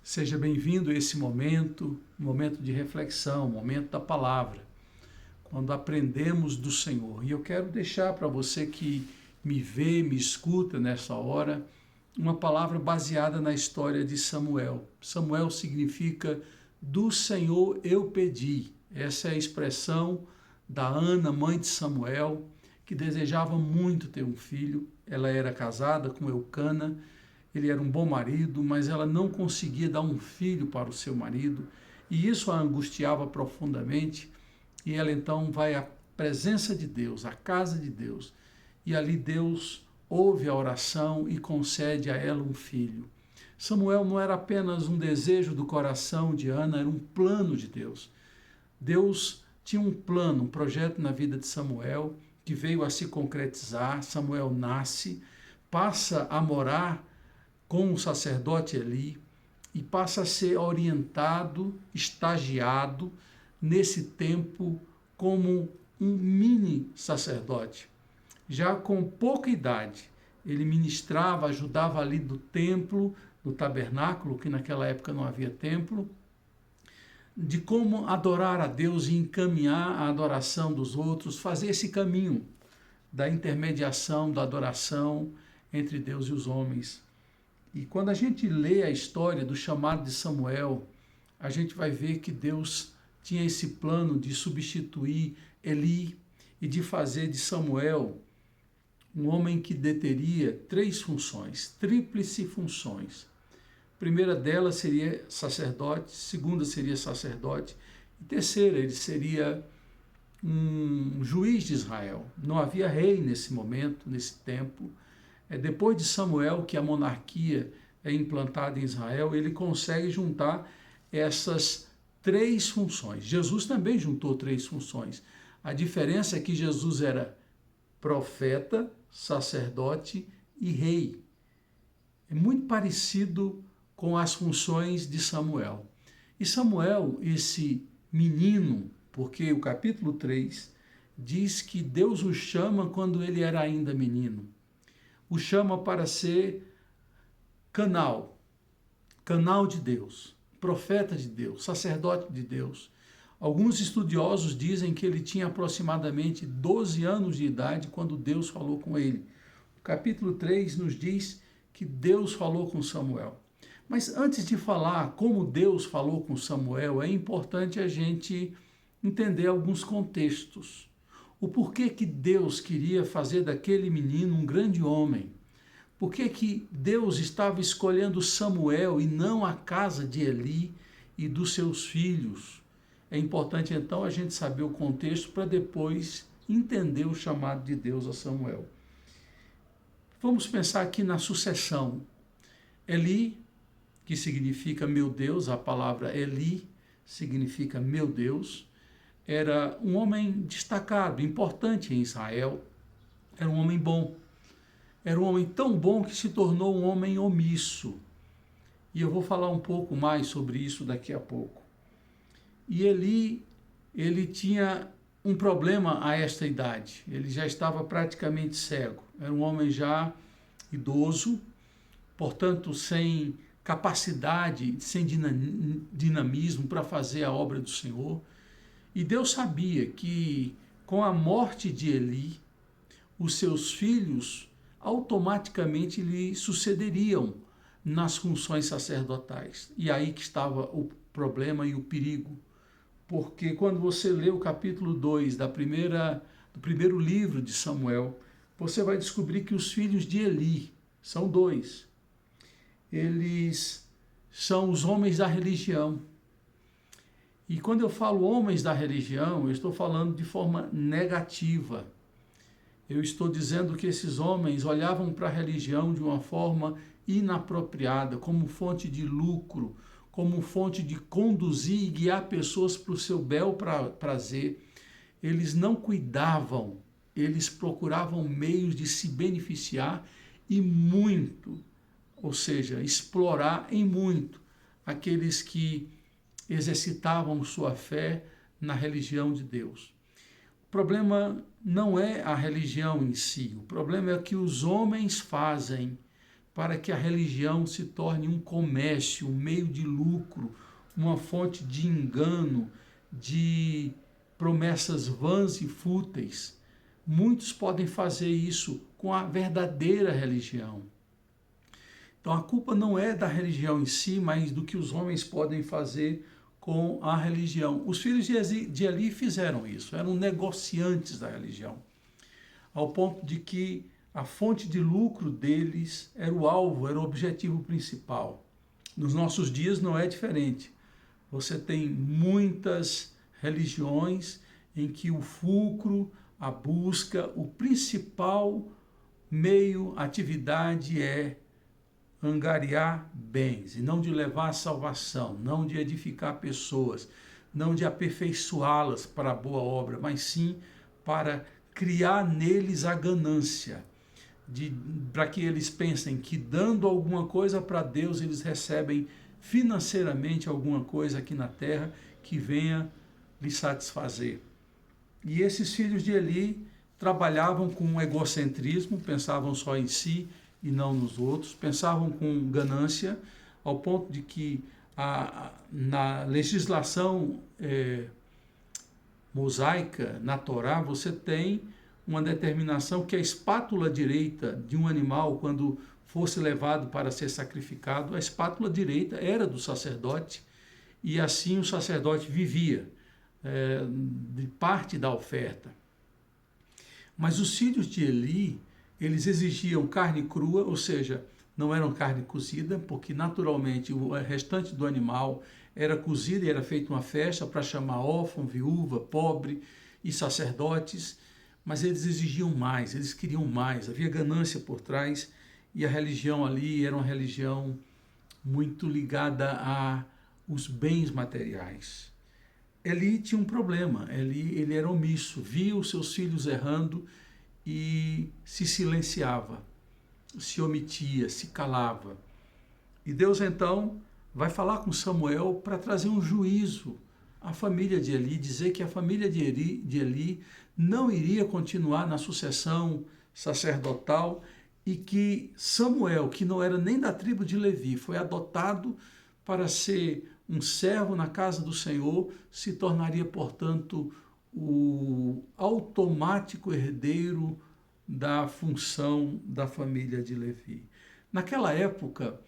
Seja bem-vindo a esse momento de reflexão, momento da palavra, quando aprendemos do Senhor. E eu quero deixar para você que me vê, me escuta nessa hora, uma palavra baseada na história de Samuel. Samuel significa do Senhor eu pedi. Essa é a expressão da Ana, mãe de Samuel, que desejava muito ter um filho. Ela era casada com Eucana. Ele era um bom marido, mas ela não conseguia dar um filho para o seu marido, e isso a angustiava profundamente, e ela então vai à presença de Deus, à casa de Deus, e ali Deus ouve a oração e concede a ela um filho. Samuel não era apenas um desejo do coração de Ana, era um plano de Deus. Deus tinha um plano, um projeto na vida de Samuel, que veio a se concretizar. Samuel nasce, passa a morar com o sacerdote Eli e passa a ser orientado, estagiado nesse tempo como um mini sacerdote. Já com pouca idade, ele ministrava, ajudava ali do templo, do tabernáculo, que naquela época não havia templo, de como adorar a Deus e encaminhar a adoração dos outros, fazer esse caminho da intermediação, da adoração entre Deus e os homens. E quando a gente lê a história do chamado de Samuel, a gente vai ver que Deus tinha esse plano de substituir Eli e de fazer de Samuel um homem que deteria três funções, tríplice funções. A primeira delas seria sacerdote, segunda seria sacerdote, e terceira, ele seria um juiz de Israel. Não havia rei nesse momento, nesse tempo. Depois de Samuel, que a monarquia é implantada em Israel, ele consegue juntar essas três funções. Jesus também juntou três funções. A diferença é que Jesus era profeta, sacerdote e rei. É muito parecido com as funções de Samuel. E Samuel, esse menino, porque o capítulo 3 diz que Deus o chama quando ele era ainda menino. O chama para ser canal de Deus, profeta de Deus, sacerdote de Deus. Alguns estudiosos dizem que ele tinha aproximadamente 12 anos de idade quando Deus falou com ele. O capítulo 3 nos diz que Deus falou com Samuel. Mas antes de falar como Deus falou com Samuel, é importante a gente entender alguns contextos. O porquê que Deus queria fazer daquele menino um grande homem? Por que Deus estava escolhendo Samuel e não a casa de Eli e dos seus filhos? É importante então a gente saber o contexto para depois entender o chamado de Deus a Samuel. Vamos pensar aqui na sucessão. Eli, que significa meu Deus, a palavra Eli significa meu Deus, era um homem destacado, importante em Israel, era um homem bom. Era um homem tão bom que se tornou um homem omisso. E eu vou falar um pouco mais sobre isso daqui a pouco. E ele tinha um problema a esta idade. Ele já estava praticamente cego. Era um homem já idoso, portanto, sem capacidade, sem dinamismo para fazer a obra do Senhor. E Deus sabia que com a morte de Eli, os seus filhos automaticamente lhe sucederiam nas funções sacerdotais. E aí que estava o problema e o perigo. Porque quando você lê o capítulo 2 do primeiro livro de Samuel, você vai descobrir que os filhos de Eli são dois. Eles são os homens da religião. E quando eu falo homens da religião, eu estou falando de forma negativa. Eu estou dizendo que esses homens olhavam para a religião de uma forma inapropriada, como fonte de lucro, como fonte de conduzir e guiar pessoas para o seu bel prazer. Eles não cuidavam, eles procuravam meios de se beneficiar e muito, ou seja, explorar em muito aqueles que exercitavam sua fé na religião de Deus. O problema não é a religião em si, o problema é o que os homens fazem para que a religião se torne um comércio, um meio de lucro, uma fonte de engano, de promessas vãs e fúteis. Muitos podem fazer isso com a verdadeira religião. Então a culpa não é da religião em si, mas do que os homens podem fazer com a religião. Os filhos de Eli fizeram isso, eram negociantes da religião, ao ponto de que a fonte de lucro deles era o alvo, era o objetivo principal. Nos nossos dias não é diferente. Você tem muitas religiões em que o fulcro, a busca, o principal meio, atividade é angariar bens, e não de levar a salvação, não de edificar pessoas, não de aperfeiçoá-las para a boa obra, mas sim para criar neles a ganância, para que eles pensem que dando alguma coisa para Deus, eles recebem financeiramente alguma coisa aqui na terra que venha lhes satisfazer. E esses filhos de Eli trabalhavam com um egocentrismo, pensavam só em si e não nos outros, pensavam com ganância, ao ponto de que na legislação mosaica, na Torá, você tem uma determinação que a espátula direita de um animal, quando fosse levado para ser sacrificado, a espátula direita era do sacerdote, e assim o sacerdote vivia de parte da oferta. Mas os filhos de Eli, eles exigiam carne crua, ou seja, não eram carne cozida, porque naturalmente o restante do animal era cozido e era feita uma festa para chamar órfão, viúva, pobre e sacerdotes, mas eles exigiam mais, eles queriam mais, havia ganância por trás, e a religião ali era uma religião muito ligada aos bens materiais. Eli tinha um problema, ele era omisso, via os seus filhos errando e se silenciava, se omitia, se calava. E Deus então vai falar com Samuel para trazer um juízo à família de Eli, dizer que a família de Eli não iria continuar na sucessão sacerdotal e que Samuel, que não era nem da tribo de Levi, foi adotado para ser um servo na casa do Senhor, se tornaria, portanto, o automático herdeiro da função da família de Levi. Naquela época,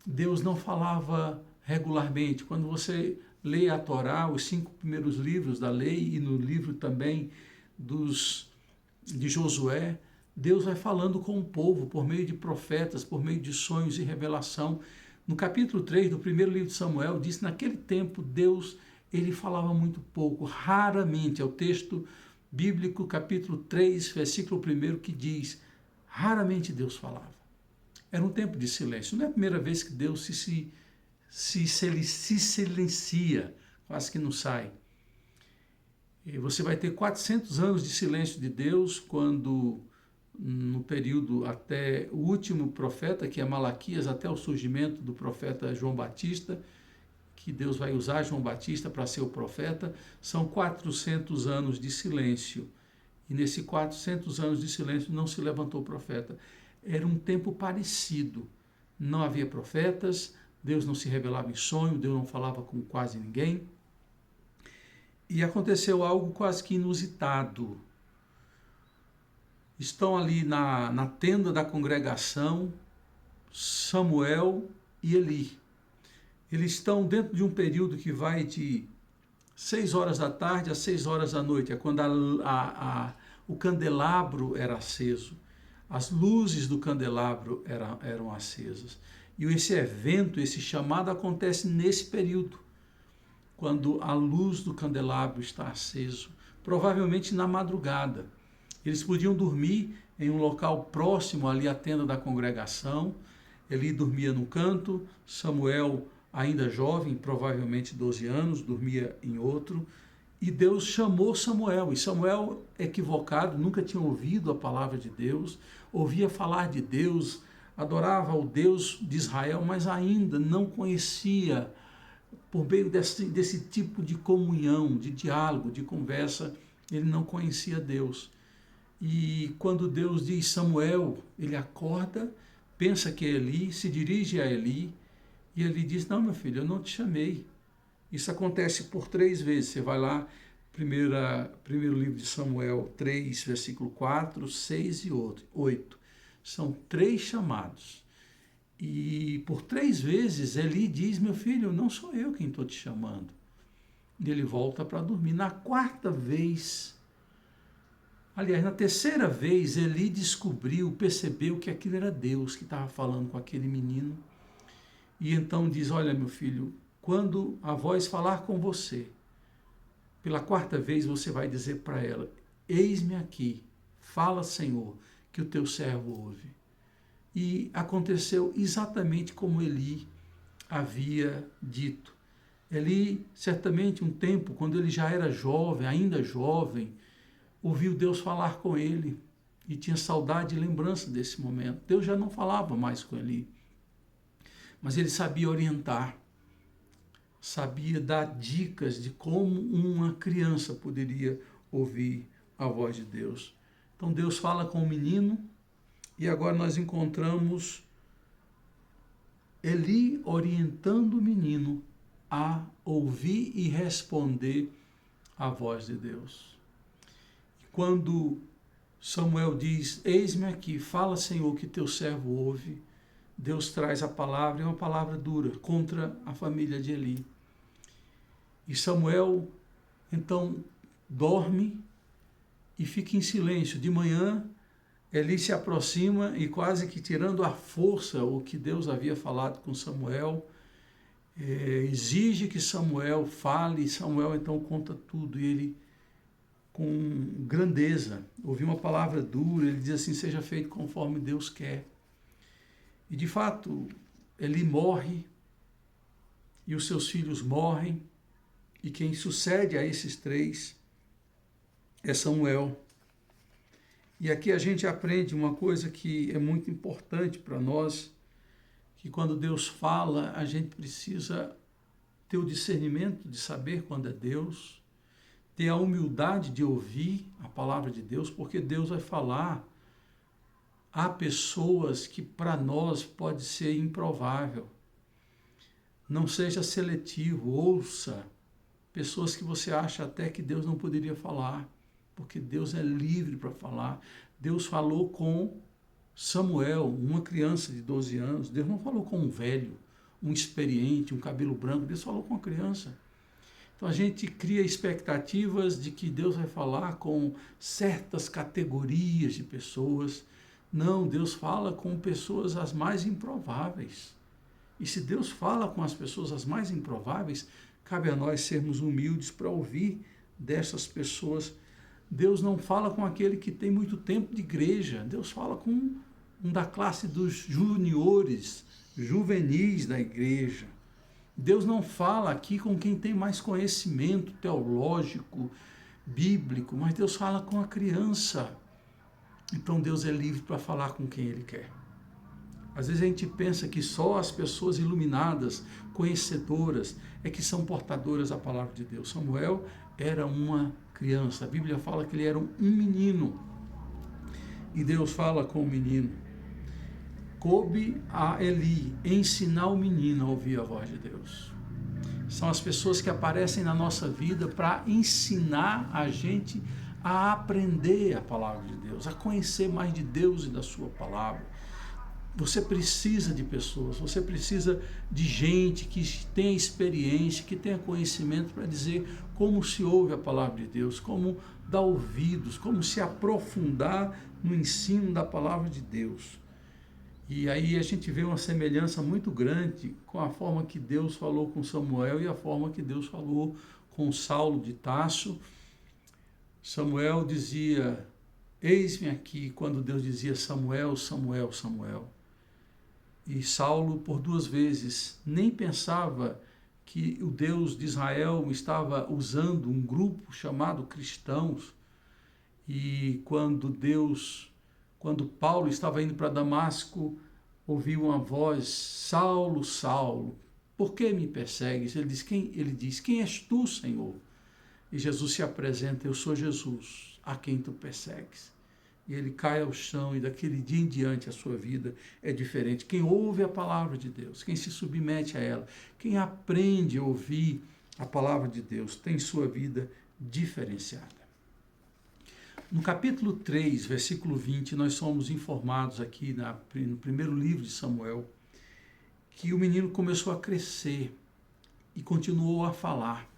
Deus não falava regularmente. Quando você lê a Torá, os 5 primeiros livros da lei, e no livro também de Josué, Deus vai falando com o povo por meio de profetas, por meio de sonhos e revelação. No capítulo 3 do primeiro livro de Samuel, diz que naquele tempo Deus ele falava muito pouco, raramente. É o texto bíblico, capítulo 3, versículo 1, que diz, raramente Deus falava. Era um tempo de silêncio. Não é a primeira vez que Deus se silencia, quase que não sai. E você vai ter 400 anos de silêncio de Deus, quando no período até o último profeta, que é Malaquias, até o surgimento do profeta João Batista, que Deus vai usar João Batista para ser o profeta, são 400 anos de silêncio. E nesses 400 anos de silêncio não se levantou profeta. Era um tempo parecido. Não havia profetas, Deus não se revelava em sonho, Deus não falava com quase ninguém. E aconteceu algo quase que inusitado. Estão ali na tenda da congregação Samuel e Eli. Eles estão dentro de um período que vai de 6 horas da tarde às 6 horas da noite, é quando o candelabro era aceso, as luzes do candelabro eram acesas. E esse evento, esse chamado acontece nesse período, quando a luz do candelabro está aceso, provavelmente na madrugada. Eles podiam dormir em um local próximo ali à tenda da congregação. Eli dormia num canto, Samuel, ainda jovem, provavelmente 12 anos, dormia em outro, e Deus chamou Samuel, e Samuel, equivocado, nunca tinha ouvido a palavra de Deus, ouvia falar de Deus, adorava o Deus de Israel, mas ainda não conhecia, por meio desse tipo de comunhão, de diálogo, de conversa, ele não conhecia Deus. E quando Deus diz Samuel, ele acorda, pensa que é Eli, se dirige a Eli, e Eli diz, não, meu filho, eu não te chamei. Isso acontece por 3 vezes. Você vai lá, primeiro livro de Samuel 3, versículo 4, 6 e 8. São 3 chamados. E por 3 vezes Eli diz, meu filho, não sou eu quem estou te chamando. E ele volta para dormir. Na 4ª vez, aliás, na 3ª vez, Eli percebeu que aquilo era Deus que estava falando com aquele menino. E então diz, olha, meu filho, quando a voz falar com você, pela 4ª vez você vai dizer para ela, eis-me aqui, fala, Senhor, que o teu servo ouve. E aconteceu exatamente como Eli havia dito. Eli, certamente, um tempo, quando ele já era jovem, ainda jovem, ouviu Deus falar com ele e tinha saudade e lembrança desse momento. Deus já não falava mais com Eli, mas ele sabia orientar, sabia dar dicas de como uma criança poderia ouvir a voz de Deus. Então Deus fala com o menino e agora nós encontramos Eli orientando o menino a ouvir e responder à voz de Deus. E quando Samuel diz, eis-me aqui, fala, Senhor, que teu servo ouve, Deus traz a palavra, é uma palavra dura, contra a família de Eli. E Samuel, então, dorme e fica em silêncio. De manhã, Eli se aproxima e quase que tirando à força o que Deus havia falado com Samuel, exige que Samuel fale, e Samuel então conta tudo, e ele, com grandeza, ouviu uma palavra dura, ele diz assim, seja feito conforme Deus quer. E de fato, Eli morre, e os seus filhos morrem, e quem sucede a esses 3 é Samuel. E aqui a gente aprende uma coisa que é muito importante para nós, que quando Deus fala, a gente precisa ter o discernimento de saber quando é Deus, ter a humildade de ouvir a palavra de Deus, porque Deus vai falar a pessoas que para nós pode ser improvável. Não seja seletivo, ouça pessoas que você acha até que Deus não poderia falar, porque Deus é livre para falar. Deus falou com Samuel, uma criança de 12 anos. Deus não falou com um velho, um experiente, um cabelo branco. Deus falou com uma criança. Então a gente cria expectativas de que Deus vai falar com certas categorias de pessoas. Não, Deus fala com pessoas as mais improváveis. E se Deus fala com as pessoas as mais improváveis, cabe a nós sermos humildes para ouvir dessas pessoas. Deus não fala com aquele que tem muito tempo de igreja. Deus fala com um da classe dos juniores, juvenis da igreja. Deus não fala aqui com quem tem mais conhecimento teológico, bíblico, mas Deus fala com a criança. Então Deus é livre para falar com quem Ele quer. Às vezes a gente pensa que só as pessoas iluminadas, conhecedoras, é que são portadoras da palavra de Deus. Samuel era uma criança. A Bíblia fala que ele era um menino. E Deus fala com o menino. Coube a Eli ensinar o menino a ouvir a voz de Deus. São as pessoas que aparecem na nossa vida para ensinar a gente a aprender a palavra de Deus, a conhecer mais de Deus e da sua palavra. Você precisa de pessoas, você precisa de gente que tenha experiência, que tenha conhecimento para dizer como se ouve a palavra de Deus, como dar ouvidos, como se aprofundar no ensino da palavra de Deus. E aí a gente vê uma semelhança muito grande com a forma que Deus falou com Samuel e a forma que Deus falou com Saulo de Tarso. Samuel dizia, eis-me aqui, quando Deus dizia Samuel, Samuel, Samuel. E Saulo, por 2 vezes, nem pensava que o Deus de Israel estava usando um grupo chamado cristãos. E quando Paulo estava indo para Damasco, ouviu uma voz, Saulo, Saulo, por que me persegues? Ele diz, quem és tu, Senhor? E Jesus se apresenta, eu sou Jesus, a quem tu persegues. e ele cai ao chão, e daquele dia em diante a sua vida é diferente. Quem ouve a palavra de Deus, quem se submete a ela, quem aprende a ouvir a palavra de Deus, tem sua vida diferenciada. No capítulo 3, versículo 20, nós somos informados aqui no primeiro livro de Samuel, que o menino começou a crescer e continuou a falar.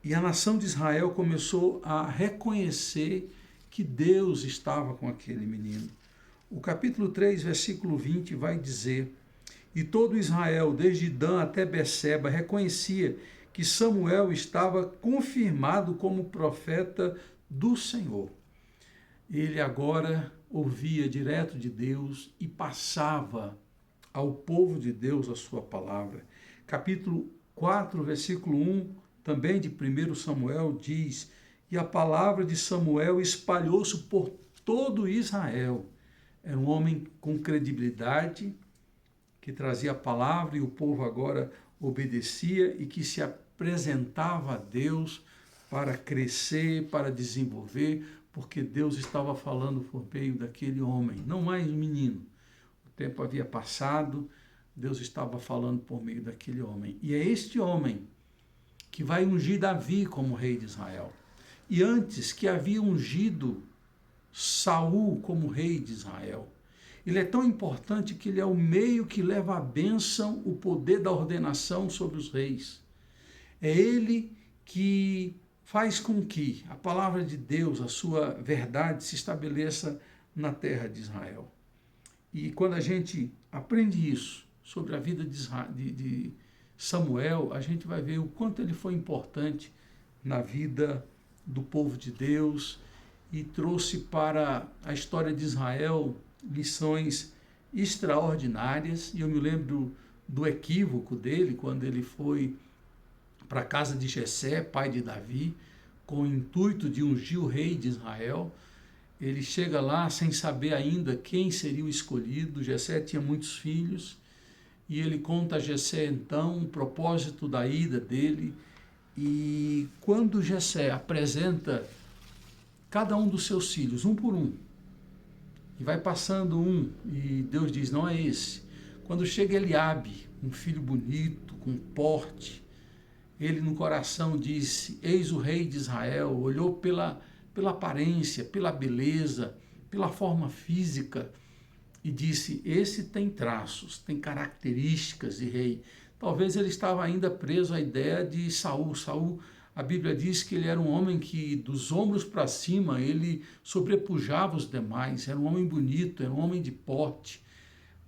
E a nação de Israel começou a reconhecer que Deus estava com aquele menino. O capítulo 3, versículo 20 vai dizer: E todo Israel, desde Dan até Berseba, reconhecia que Samuel estava confirmado como profeta do Senhor. Ele agora ouvia direto de Deus e passava ao povo de Deus a sua palavra. Capítulo 4, versículo 1, também de 1 Samuel, diz: E a palavra de Samuel espalhou-se por todo Israel. Era um homem com credibilidade, que trazia a palavra e o povo agora obedecia e que se apresentava a Deus para crescer, para desenvolver, porque Deus estava falando por meio daquele homem, não mais um menino. O tempo havia passado, Deus estava falando por meio daquele homem. E é este homem que vai ungir Davi como rei de Israel. E antes que havia ungido Saul como rei de Israel. Ele é tão importante que ele é o meio que leva a bênção, o poder da ordenação sobre os reis. É ele que faz com que a palavra de Deus, a sua verdade, se estabeleça na terra de Israel. E quando a gente aprende isso sobre a vida de Samuel, a gente vai ver o quanto ele foi importante na vida do povo de Deus e trouxe para a história de Israel lições extraordinárias. E eu me lembro do equívoco dele quando ele foi para a casa de Jessé, pai de Davi, com o intuito de ungir o rei de Israel. Ele chega lá sem saber ainda quem seria o escolhido. Jessé tinha muitos filhos e ele conta a Jessé então o propósito da ida dele. E quando Jessé apresenta cada um dos seus filhos, um por um, e vai passando um, e Deus diz: não é esse. Quando chega Eliabe, um filho bonito, com porte, ele no coração disse: eis o rei de Israel. Olhou pela aparência, pela beleza, pela forma física e disse: esse tem traços, tem características de rei. Talvez ele estava ainda preso à ideia de Saul. Saul, a Bíblia diz que ele era um homem que dos ombros para cima ele sobrepujava os demais, era um homem bonito, era um homem de porte.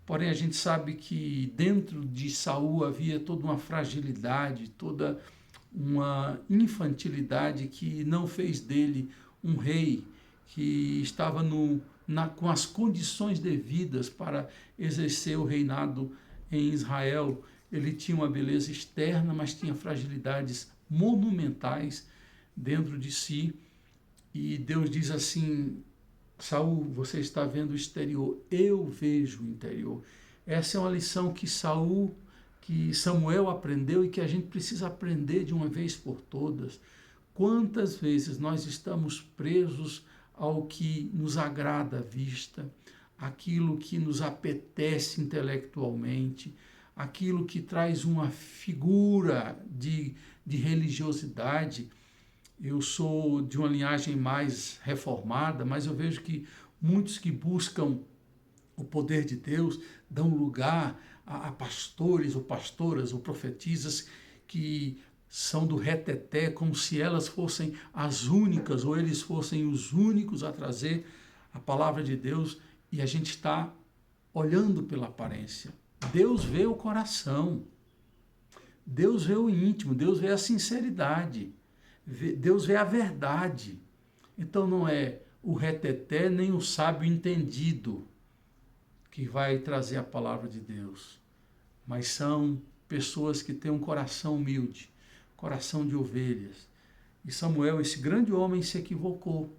Porém, a gente sabe que dentro de Saul havia toda uma fragilidade, toda uma infantilidade que não fez dele um rei que estava com as condições devidas para exercer o reinado em Israel. Ele tinha uma beleza externa, mas tinha fragilidades monumentais dentro de si. E Deus diz assim: Saul, você está vendo o exterior, eu vejo o interior. Essa é uma lição que Samuel aprendeu e que a gente precisa aprender de uma vez por todas. Quantas vezes nós estamos presos ao que nos agrada à vista, aquilo que nos apetece intelectualmente, aquilo que traz uma figura de religiosidade. Eu sou de uma linhagem mais reformada, mas eu vejo que muitos que buscam o poder de Deus dão lugar a pastores ou pastoras ou profetisas que são do reteté, como se elas fossem as únicas ou eles fossem os únicos a trazer a palavra de Deus, e a gente está olhando pela aparência. Deus vê o coração, Deus vê o íntimo, Deus vê a sinceridade, Deus vê a verdade. Então não é o reteté nem o sábio entendido que vai trazer a palavra de Deus, mas são pessoas que têm um coração humilde, coração de ovelhas. E Samuel, esse grande homem, se equivocou.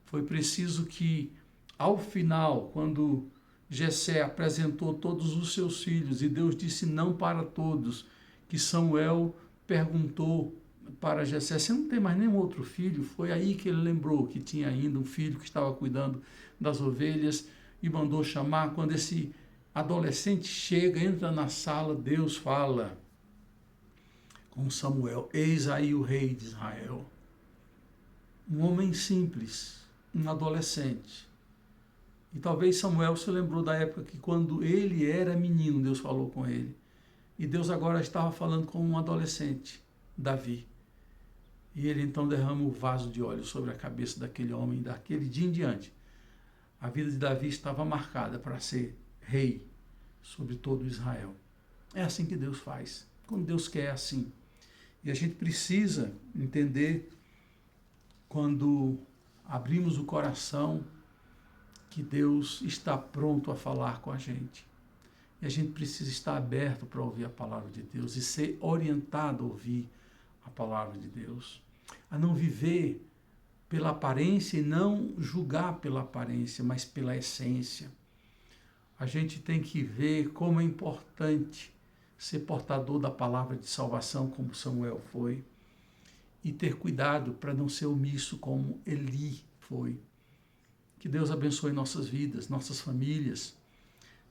Foi preciso que, ao final, quando Jessé apresentou todos os seus filhos e Deus disse não para todos, que Samuel perguntou para Jessé: você não tem mais nenhum outro filho? Foi aí que ele lembrou que tinha ainda um filho que estava cuidando das ovelhas e mandou chamar. Quando esse adolescente chega, entra na sala, Deus fala com Samuel: eis aí o rei de Israel. Um homem simples, um adolescente. E talvez Samuel se lembrou da época que, quando ele era menino, Deus falou com ele. E Deus agora estava falando com um adolescente, Davi. E ele então derrama o vaso de óleo sobre a cabeça daquele homem. Daquele dia em diante, a vida de Davi estava marcada para ser rei sobre todo Israel. É assim que Deus faz. Quando Deus quer, é assim. E a gente precisa entender, quando abrimos o coração, que Deus está pronto a falar com a gente. E a gente precisa estar aberto para ouvir a palavra de Deus e ser orientado a ouvir a palavra de Deus. A não viver pela aparência e não julgar pela aparência, mas pela essência. A gente tem que ver como é importante ser portador da palavra de salvação, como Samuel foi, e ter cuidado para não ser omisso como Eli foi. Que Deus abençoe nossas vidas, nossas famílias,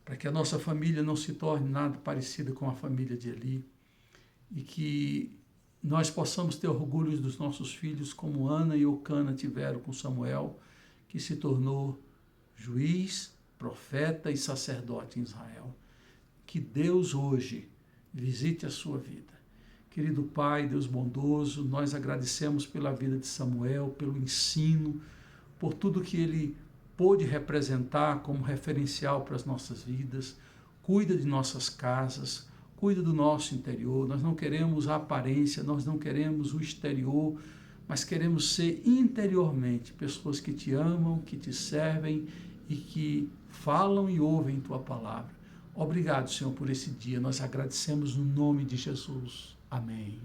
para que a nossa família não se torne nada parecida com a família de Eli, e que nós possamos ter orgulho dos nossos filhos, como Ana e Eucana tiveram com Samuel, que se tornou juiz, profeta e sacerdote em Israel. Que Deus hoje visite a sua vida. Querido Pai, Deus bondoso, nós agradecemos pela vida de Samuel, pelo ensino, por tudo que ele pôde representar como referencial para as nossas vidas. Cuida de nossas casas, cuida do nosso interior. Nós não queremos a aparência, nós não queremos o exterior, mas queremos ser interiormente pessoas que te amam, que te servem e que falam e ouvem tua palavra. Obrigado, Senhor, por esse dia. Nós agradecemos no nome de Jesus. Amém.